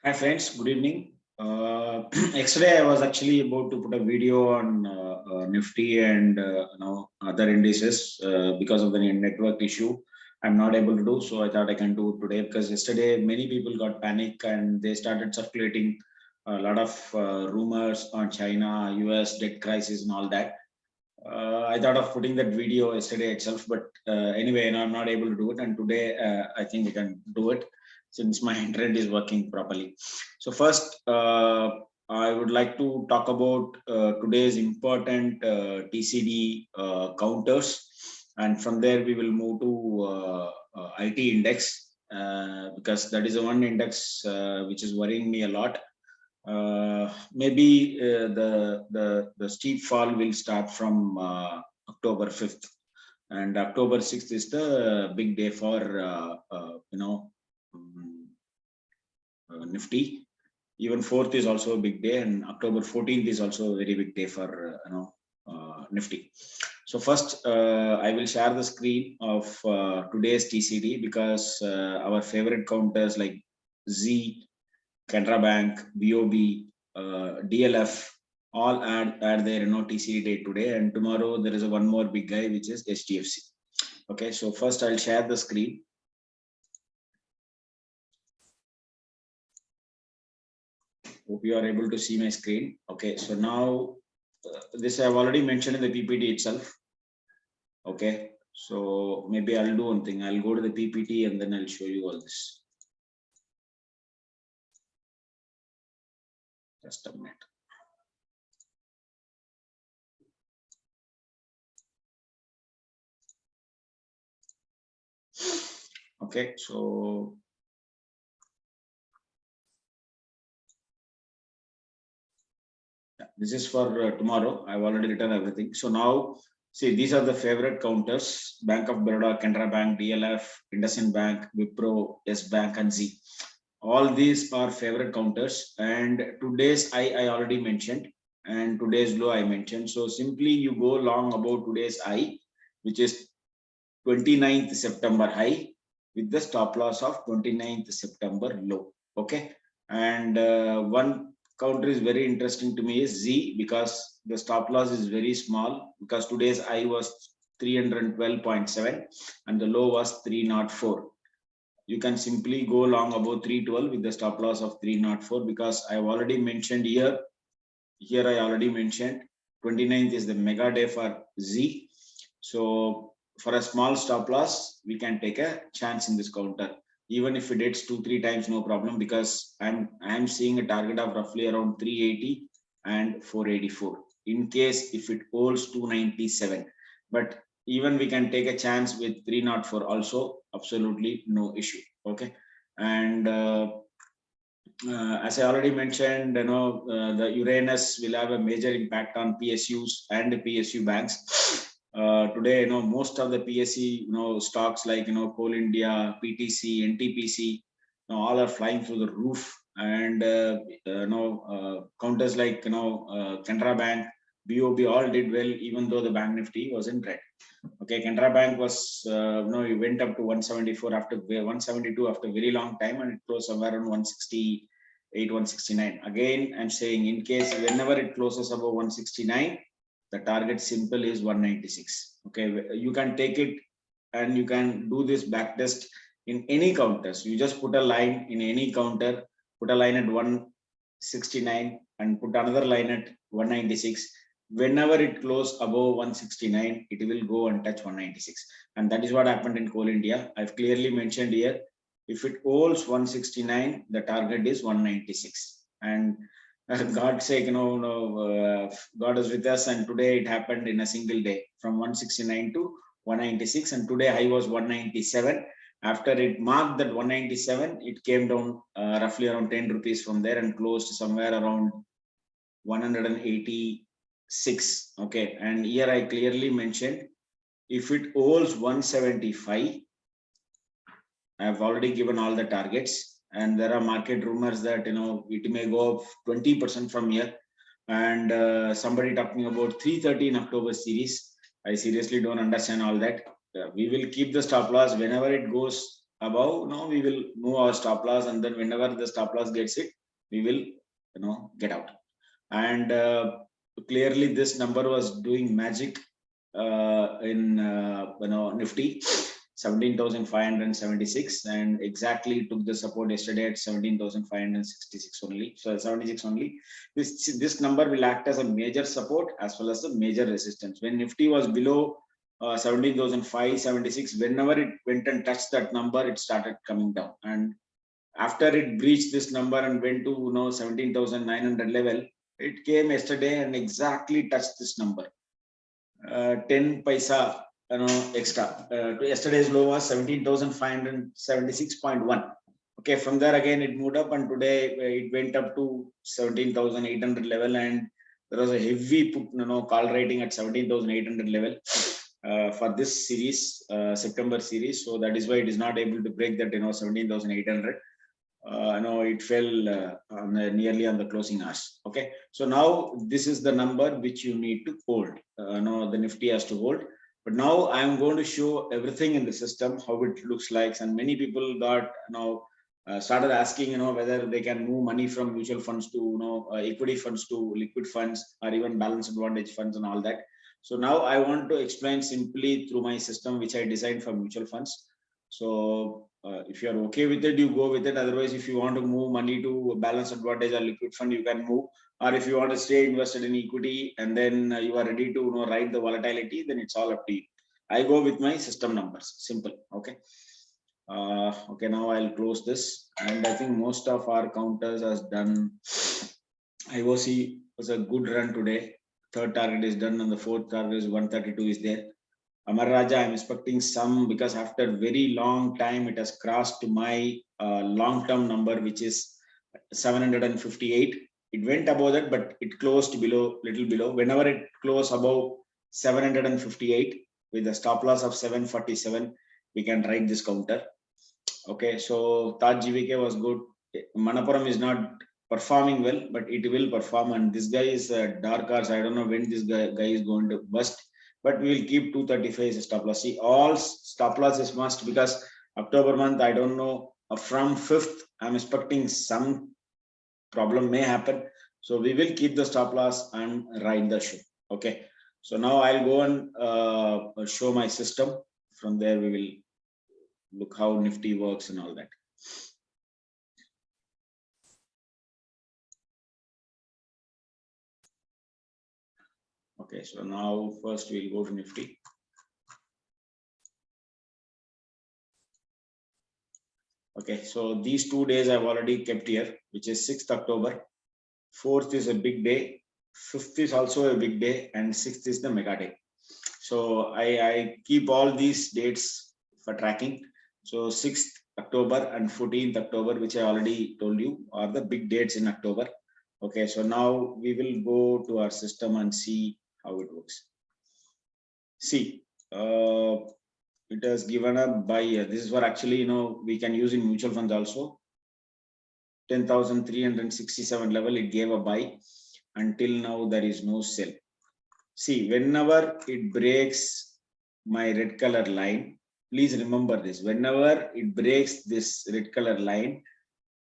Hi friends, good evening. Yesterday I was actually about to put a video on Nifty and other indices because of the network issue. I'm not able to do so. I thought I can do it today because yesterday many people got panic and they started circulating a lot of rumors on China, US debt crisis and all that. I thought of putting that video yesterday itself, but anyway, I'm not able to do it. And today, I think I can do it since my internet is working properly. So first, I would like to talk about today's important TCD counters, and from there we will move to IT index because that is the one index which is worrying me a lot. Maybe the steep fall will start from October 5th, and October 6th is the big day for Nifty. Even 4th is also a big day, and October 14th is also a very big day for Nifty. So first, I will share the screen of today's TCD because our favorite counters like Z, Canara Bank, BOB, DLF, all add their TCD date today, and tomorrow there is one more big guy which is HDFC. Okay, so first I'll share the screen. Hope you are able to see my screen. Okay, so now this I have already mentioned in the PPT itself. Okay, so maybe I'll do one thing. I'll go to the PPT and then I'll show you all this. Just a minute. Okay, so this is for tomorrow. I've already written everything. So now, see, these are the favorite counters: Bank of Baroda, Canara Bank, DLF, IndusInd Bank, Wipro, Yes Bank, and Z. All these are favorite counters. And today's I already mentioned, and today's low I mentioned. So simply you go long about today's I, which is 29th September high with the stop loss of 29th September low. Okay. And one counter is very interesting to me is Z because the stop loss is very small because today's I was 312.7 and the low was 304. You can simply go long about 312 with the stop loss of 304 because I've already mentioned here. Here I already mentioned 29th is the mega day for Z. So for a small stop loss, we can take a chance in this counter. Even if it hits 2-3 times, no problem, because I'm seeing a target of roughly around 380 and 484 in case if it holds 297. But even we can take a chance with 304 also, absolutely no issue. Okay. And as I already mentioned, the Uranus will have a major impact on PSUs and the PSU banks. Today, most of the PSE, stocks like, Coal India, PTC, NTPC, all are flying through the roof. And, counters like, Canara Bank, BOB all did well, even though the Bank Nifty was in red. Okay, Canara Bank was, it went up to 174 after 172 after a very long time, and it closed somewhere around 168, 169. Again, I'm saying in case whenever it closes above 169, the target simple is 196. Okay, you can take it and you can do this back test in any counters. You just put a line in any counter, put a line at 169 and put another line at 196. Whenever it close above 169, it will go and touch 196. And that is what happened in Coal India. I've clearly mentioned here, if it holds 169, the target is 196. And God's sake, God is with us. And today it happened in a single day from 169 to 196. And today high was 197. After it marked that 197, it came down roughly around 10 rupees from there and closed somewhere around 186. Okay, and here I clearly mentioned if it holds 175, I have already given all the targets, and there are market rumors that it may go up 20% from here, and somebody talking about 330 in October series. I seriously don't understand all that. We will keep the stop loss whenever it goes above, now we will move our stop loss, and then whenever the stop loss gets hit, we will get out. And clearly this number was doing magic in Nifty 17,576, and exactly took the support yesterday at 17,566 only. So 76 only. This number will act as a major support as well as a major resistance. When Nifty was below 17,576, whenever it went and touched that number, it started coming down. And after it breached this number and went to 17,900 level, it came yesterday and exactly touched this number. 10 paisa extra. Yesterday's low was 17,576.1. Okay, from there again it moved up, and today it went up to 17,800 level, and there was a heavy call rating at 17,800 level for this series, September series. So that is why it is not able to break that 17,800. It fell nearly on the closing hours. Okay, so now this is the number which you need to hold. The Nifty has to hold. But now I am going to show everything in the system, how it looks like. And many people got started asking whether they can move money from mutual funds to equity funds to liquid funds, or even balance advantage funds and all that. So now I want to explain simply through my system which I designed for mutual funds. So if you are okay with it, you go with it. Otherwise, if you want to move money to balance advantage or liquid fund, you can move. Or if you want to stay invested in equity and then you are ready to ride the volatility, then it's all up to you. I go with my system numbers. Simple. Okay. Okay, now I'll close this. And I think most of our counters has done. IOC was a good run today. Third target is done, and the fourth target is 132 is there. Amar Raja, I'm expecting some, because after very long time it has crossed to my long-term number, which is 758. It went above that, but it closed below, little below. Whenever it closed above 758 with a stop loss of 747, we can write this counter. Okay, so Taj GVK was good. Manappuram is not performing well, but it will perform. And this guy is dark horse. I don't know when this guy is going to bust, but we will keep 235 as a stop loss. See, all stop loss is must, because October month, I don't know, from 5th, I'm expecting some problem may happen. So we will keep the stop loss and ride the show. Okay. So now I'll go and show my system. From there, we will look how Nifty works and all that. Okay, so now first we'll go to Nifty. Okay, so these 2 days I've already kept here, which is 6th October. 4th is a big day. 5th is also a big day, and 6th is the mega day. So I keep all these dates for tracking. So 6th October and 14th October, which I already told you, are the big dates in October. Okay, so now we will go to our system and see how it works. See, it has given a buy. This is what actually we can use in mutual funds also. 10,367 level, it gave a buy. Until now, there is no sell. See, whenever it breaks my red color line, please remember this. Whenever it breaks this red color line,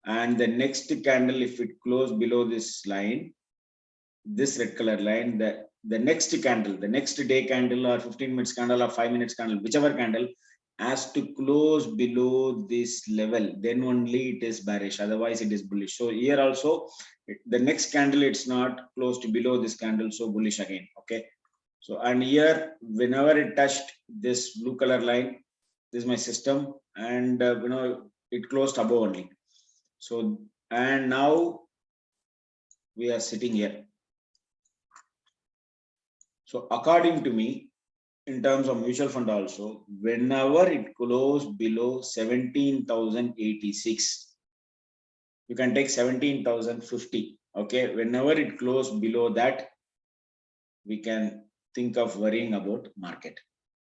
and the next candle, if it close below this line, this red color line, the next candle, the next day candle, or 15 minutes candle, or 5 minutes candle, whichever candle, has to close below this level, then only it is bearish, otherwise it is bullish. So here also, the next candle, it's not closed below this candle, so bullish again. Okay, so and here, whenever it touched this blue color line, this is my system, and it closed above only. So, and now we are sitting here. So according to me, in terms of mutual fund also, whenever it closed below 17,086, you can take 17,050. Okay, whenever it closed below that, we can think of worrying about market.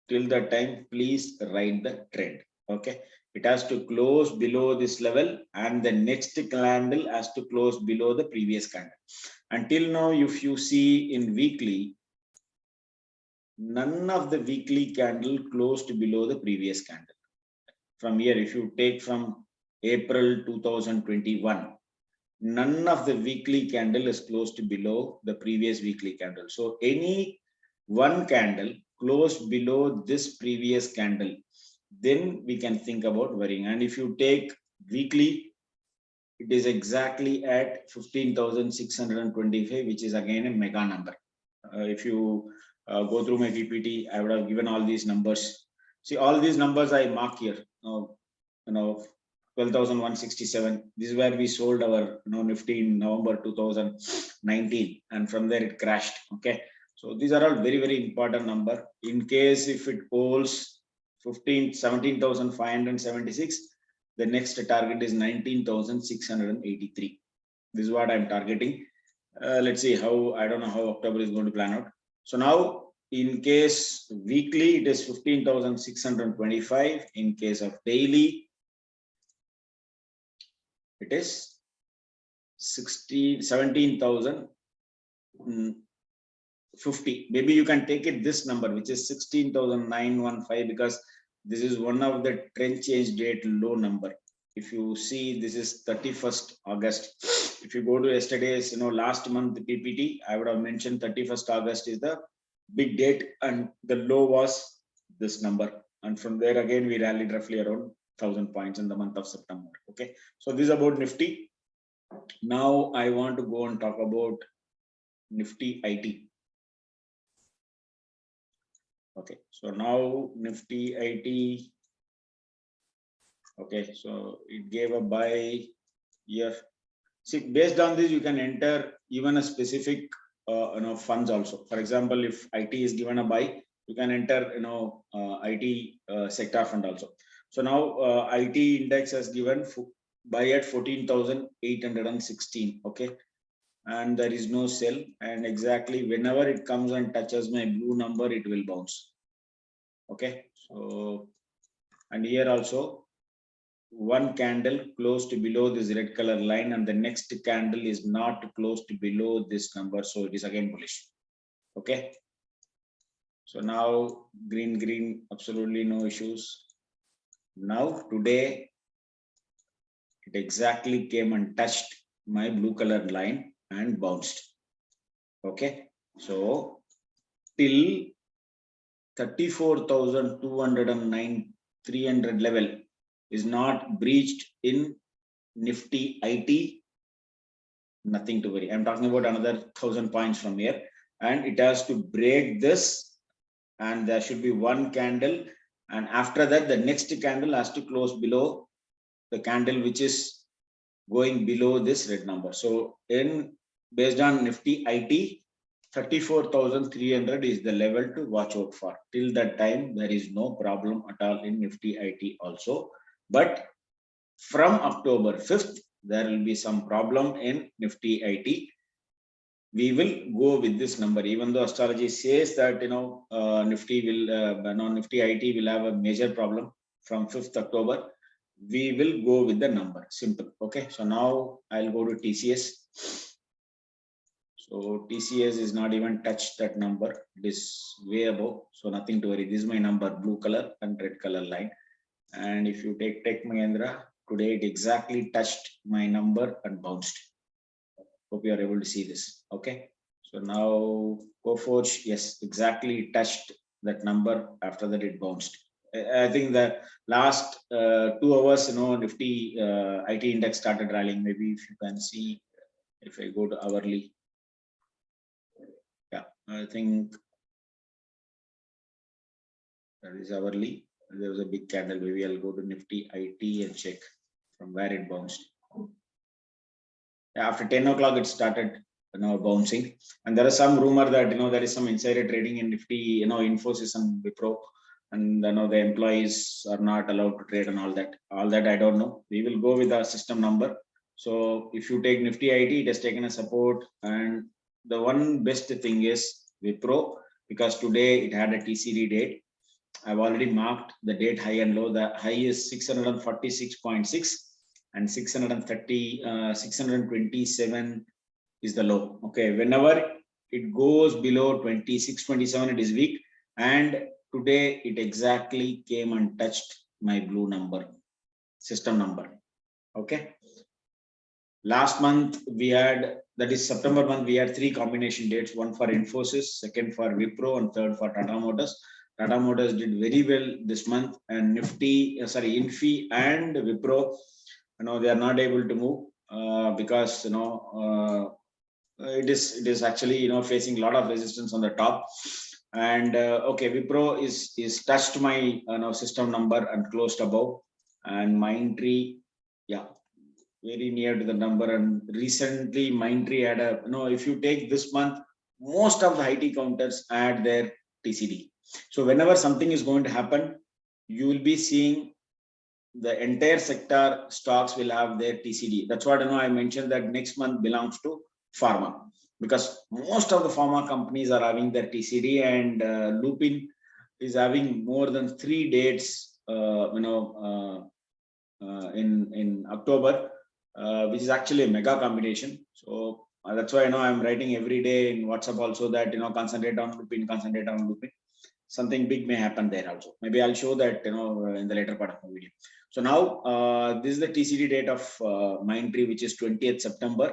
Till that time, please ride the trend. Okay, it has to close below this level, and the next candle has to close below the previous candle. Until now, if you see in weekly, none of the weekly candle closed below the previous candle. from here, if you take from April 2021, none of the weekly candle is closed below the previous weekly candle. So any one candle closed below this previous candle, then we can think about worrying. And if you take weekly, it is exactly at 15,625, which is again a mega number. If you go through my PPT, I would have given all these numbers. See, all these numbers I mark here. 12,167. This is where we sold our Nifty in November 2019, and from there it crashed. Okay, so these are all very, very important number. In case if it holds 17,576, the next target is 19,683. This is what I'm targeting. Let's see how, I don't know how October is going to plan out. So now in case weekly, it is 15,625. In case of daily, it is 17,050. Maybe you can take it this number, which is 16,915, because this is one of the trend change date low number. If you see, this is 31st August. If you go to yesterday's, last month PPT, I would have mentioned 31st August is the big date, and the low was this number. And from there again, we rallied roughly around 1,000 points in the month of September. Okay, so this is about Nifty. Now I want to go and talk about Nifty IT. Okay, so now Nifty IT. Okay, so it gave a buy here. See, based on this, you can enter even a specific funds also. For example, if IT is given a buy, you can enter IT sector fund also. So now IT index has given buy at 14,816. Okay, and there is no sell, and exactly whenever it comes and touches my blue number, it will bounce. Okay, so and here also one candle closed below this red color line, and the next candle is not closed below this number, so it is again bullish. Okay, so now green, absolutely no issues. Now today it exactly came and touched my blue colored line and bounced. Okay, so till 34,209 300 level is not breached in Nifty IT, nothing to worry. I'm talking about another 1,000 points from here, and it has to break this, and there should be one candle, and after that the next candle has to close below the candle which is going below this red number. So based on Nifty IT, 34,300 is the level to watch out for. Till that time, there is no problem at all in Nifty IT also. But from October 5th, there will be some problem in Nifty IT. We will go with this number, even though astrology says that Nifty IT will have a major problem from 5th October. We will go with the number, simple. Okay, so now I'll go to TCS. So TCS is not even touched that number, it is way above, so nothing to worry. This is my number, blue color and red color line. And if you take Tech Mahindra, today it exactly touched my number and bounced. Hope you are able to see this. Okay, so now Coforge, yes, exactly touched that number. After that it bounced. I think the last 2 hours, Nifty IT index started rallying. Maybe if you can see, if I go to hourly, yeah, I think that is hourly. There was a big candle. Maybe I'll go to Nifty IT and check from where it bounced. After 10 o'clock, it started bouncing, and there is some rumor that there is some insider trading in Nifty, Infosys and Wipro, and the employees are not allowed to trade and all that. I don't know. We will go with our system number. So if you take Nifty IT, it has taken a support, and the one best thing is Wipro, because today it had a TCD date. I've already marked the date high and low. The high is 646.6 and 627 is the low. Okay, whenever it goes below 2627, it is weak, and today it exactly came and touched my blue number, system number. Okay. Last month we had, that is September month, we had 3 combination dates, one for Infosys, second for Wipro, and third for Tata Motors. Tata Motors did very well this month, and Nifty, Infi and Wipro, they are not able to move because it is actually facing a lot of resistance on the top. And okay, Wipro is touched my system number and closed above, and Mindtree, yeah, very near to the number. And recently Mindtree had a, if you take this month, most of the IT counters add their TCD. So whenever something is going to happen, you will be seeing the entire sector stocks will have their TCD. That's what I mentioned that next month belongs to pharma, because most of the pharma companies are having their TCD, and Lupin is having more than 3 dates in October, which is actually a mega combination. So that's why I'm writing every day in WhatsApp also that concentrate on Lupin, concentrate on Lupin. Something big may happen there also. Maybe I'll show that in the later part of the video. So now this is the TCD date of Mindtree, which is 20th September.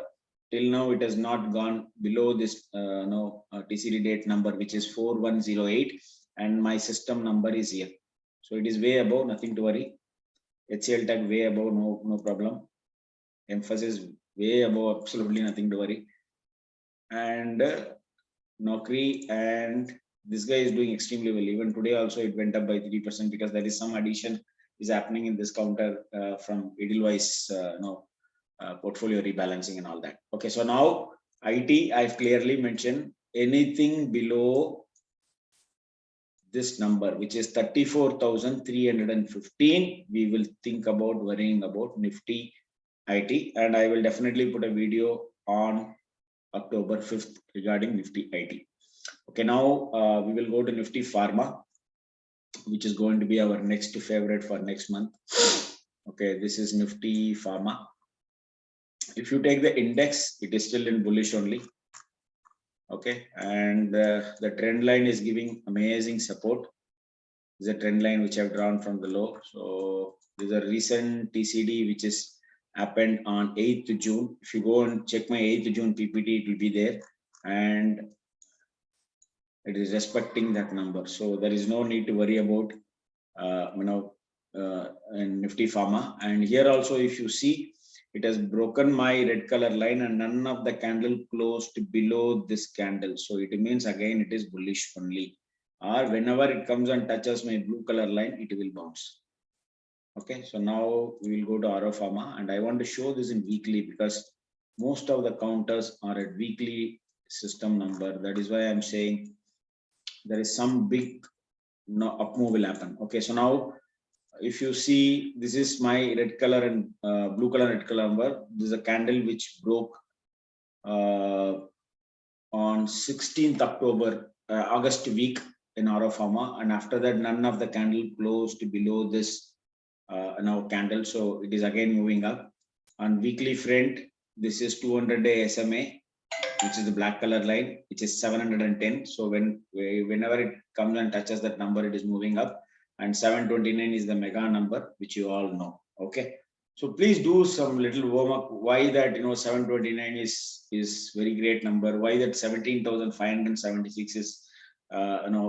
Till now it has not gone below this TCD date number, which is 4108, and my system number is here. So it is way above, nothing to worry. HCL Tech way above, no problem. Mphasis way above, absolutely nothing to worry. And Naukri, and this guy is doing extremely well. Even today also it went up by 3% because there is some addition is happening in this counter from Edelweiss portfolio rebalancing and all that. Okay, so now IT, I've clearly mentioned anything below this number, which is 34,315, we will think about worrying about Nifty IT, and I will definitely put a video on October 5th regarding Nifty IT. Okay, now we will go to Nifty Pharma, which is going to be our next favorite for next month. Okay, this is Nifty Pharma. If you take the index, it is still in bullish only. Okay, and the trend line is giving amazing support. This is a trend line which I've drawn from the low. So this is a recent TCD which is happened on 8th June. If you go and check my 8th June PPT, it will be there, and it is respecting that number. So there is no need to worry about in Nifty Pharma. And here also, if you see, it has broken my red color line, and none of the candle closed below this candle. So it means again it is bullish only. Or whenever it comes and touches my blue color line, it will bounce. Okay, so now we will go to Auro Pharma, and I want to show this in weekly because most of the counters are at weekly system number. That is why I'm saying there is some big up move will happen. Okay, so now if you see, this is my red color and blue color red color number. This is a candle which broke on 16th October, August week in Auro Pharma, and after that none of the candle closed below this now candle. So it is again moving up. On weekly front, this is 200-day SMA, which is the black color line, which is 710. So whenever it comes and touches that number, it is moving up. And 729 is the mega number, which you all know. Okay, so please do some little warm up. Why that 729 is very great number. Why that 17,576 is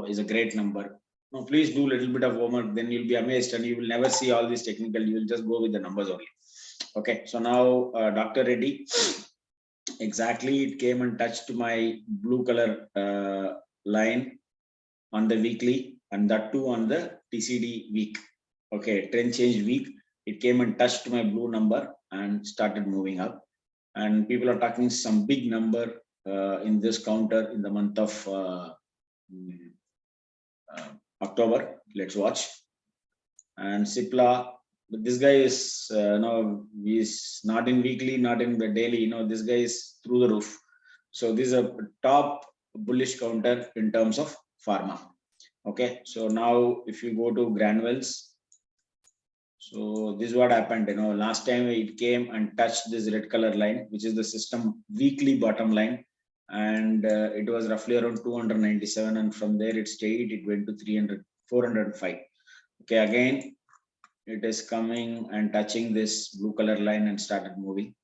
is a great number. Now please do a little bit of warm up. Then you'll be amazed, and you will never see all this technical. You will just go with the numbers only. Okay, so now Dr. Reddy, exactly it came and touched my blue color line on the weekly, and that too on the TCD week. Okay, trend change week, it came and touched my blue number and started moving up, and people are talking some big number in this counter in the month of October. Let's watch. And Cipla, this guy is he's not in weekly, not in the daily. This guy is through the roof. So this is a top bullish counter in terms of pharma. Okay, so now if you go to Granules, so this is what happened. Last time it came and touched this red color line, which is the system weekly bottom line, and it was roughly around 297, and from there it stayed. It went to 405. Okay, again it is coming and touching this blue color line and started moving.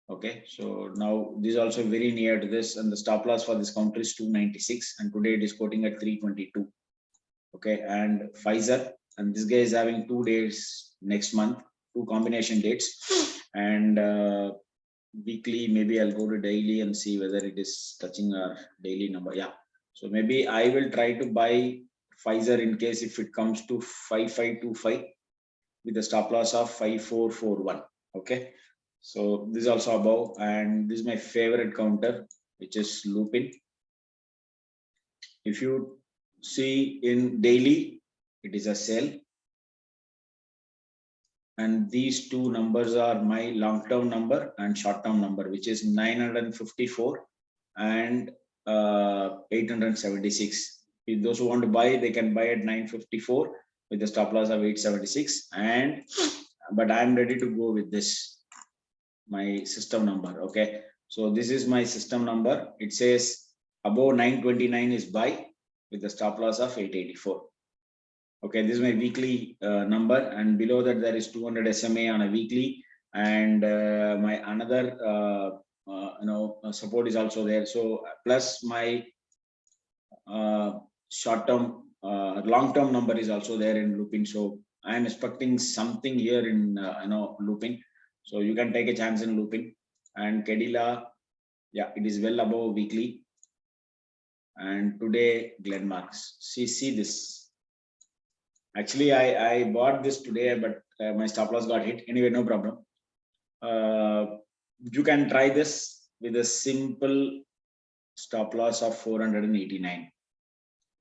Okay, so now this is also very near to this, and the stop loss for this counter is 296, and today it is quoting at 322. Okay, and Pfizer, and this guy is having 2 days next month, 2 combination dates, and weekly, maybe I'll go to daily and see whether it is touching our daily number. Yeah, so maybe I will try to buy Pfizer in case if it comes to 5525 with a stop loss of 5441. Okay, so this is also above, and this is my favorite counter, which is Lupin. If you see in daily, it is a sell, and these two numbers are my long-term number and short-term number, which is 954 and 876. If those who want to buy, they can buy at 954 with the stop loss of 876, and but I'm ready to go with this, my system number. Okay, so this is my system number. It says above 929 is buy with the stop loss of 884. Okay, this is my weekly number, and below that there is 200 SMA on a weekly, and my another support is also there. So plus my short-term, long-term number is also there in Lupin. So I am expecting something here in Lupin. So you can take a chance in Lupin. And Cadila, yeah, it is well above weekly. And today Glenmarks. See this. Actually, I bought this today, but my stop loss got hit. Anyway, no problem. You can try this with a simple stop loss of 489.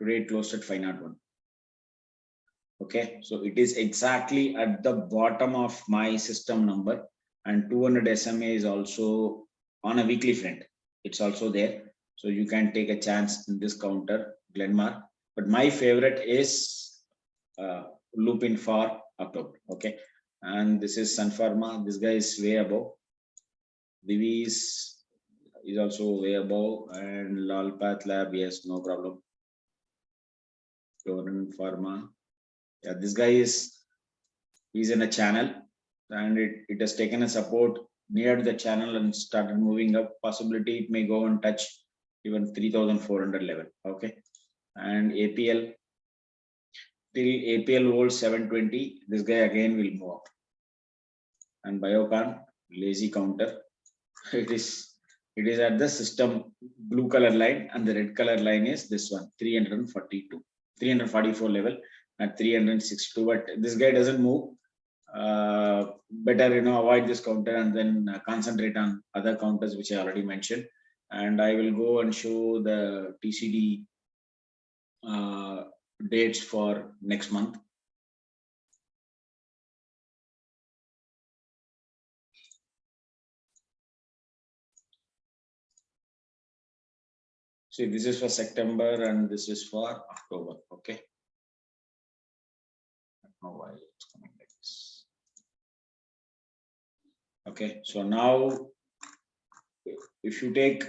Today it closed at 501. Okay, so it is exactly at the bottom of my system number, and 200 SMA is also on a weekly front. It's also there. So you can take a chance in this counter, Glenmark. But my favorite is Lupin for October. Okay, and this is Sun Pharma. This guy is way above. Divi is also way above, and Lalpath Lab, yes, no problem. Torrent Pharma, yeah, this guy he's in a channel, and it has taken a support near the channel and started moving up. Possibility it may go and touch even 3,400 level. Okay, and APL, till APL holds 720, this guy again will move up. And Biocon, lazy counter. It is at the system blue color line, and the red color line is this one, 344 level at 362. But this guy doesn't move. Better avoid this counter and then concentrate on other counters which I already mentioned. And I will go and show the TCD dates for next month. See, this is for September and this is for October. Okay. I don't know why it's coming like this. Okay, so now if you take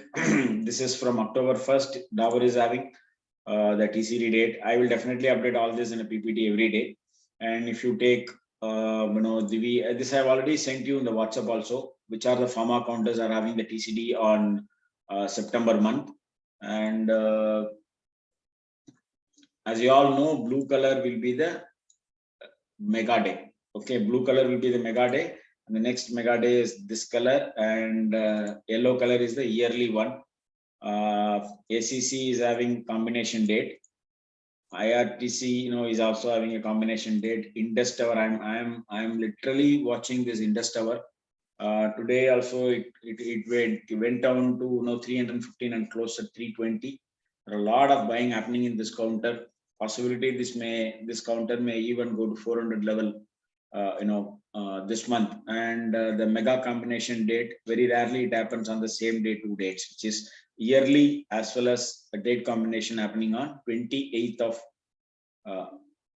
this is from October 1st, Dabur is having the TCD date. I will definitely update all this in a PPT every day. And if you take this I have already sent you in the WhatsApp also, which are the pharma counters are having the TCD on September month. And as you all know, blue color will be the mega day. Okay, blue color will be the mega day, and the next mega day is this color, and yellow color is the yearly one. ACC is having combination date. IRTC, is also having a combination date. Indus Tower, I'm literally watching this Indus Tower. Today also it went down to 315 and closed at 320. There are a lot of buying happening in this counter. Possibility this counter may even go to 400 level this month. And the mega combination date, very rarely it happens on the same day, 2 dates, which is yearly as well as a date combination happening on 28th of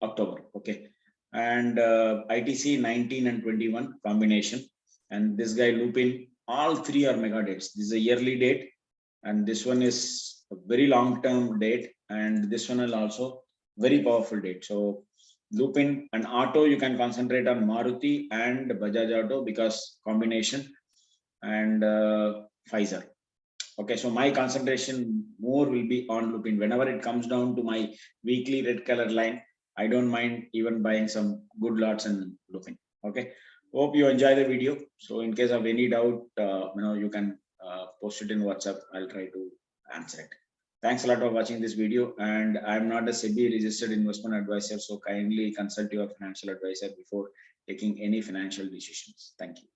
October. Okay, and ITC 19 and 21 combination, and this guy Lupin, all three are mega dates. This is a yearly date, and this one is a very long term date, and this one is also very powerful date. So Lupin and auto, you can concentrate on Maruti and Bajaj Auto because combination, and Pfizer. Okay, so my concentration more will be on Lupin. Whenever it comes down to my weekly red color line, I don't mind even buying some good lots and Lupin. Okay, hope you enjoy the video. So in case of any doubt, you can post it in WhatsApp. I'll try to answer it. Thanks a lot for watching this video, and I'm not a SEBI registered investment advisor, so kindly consult your financial advisor before taking any financial decisions. Thank you.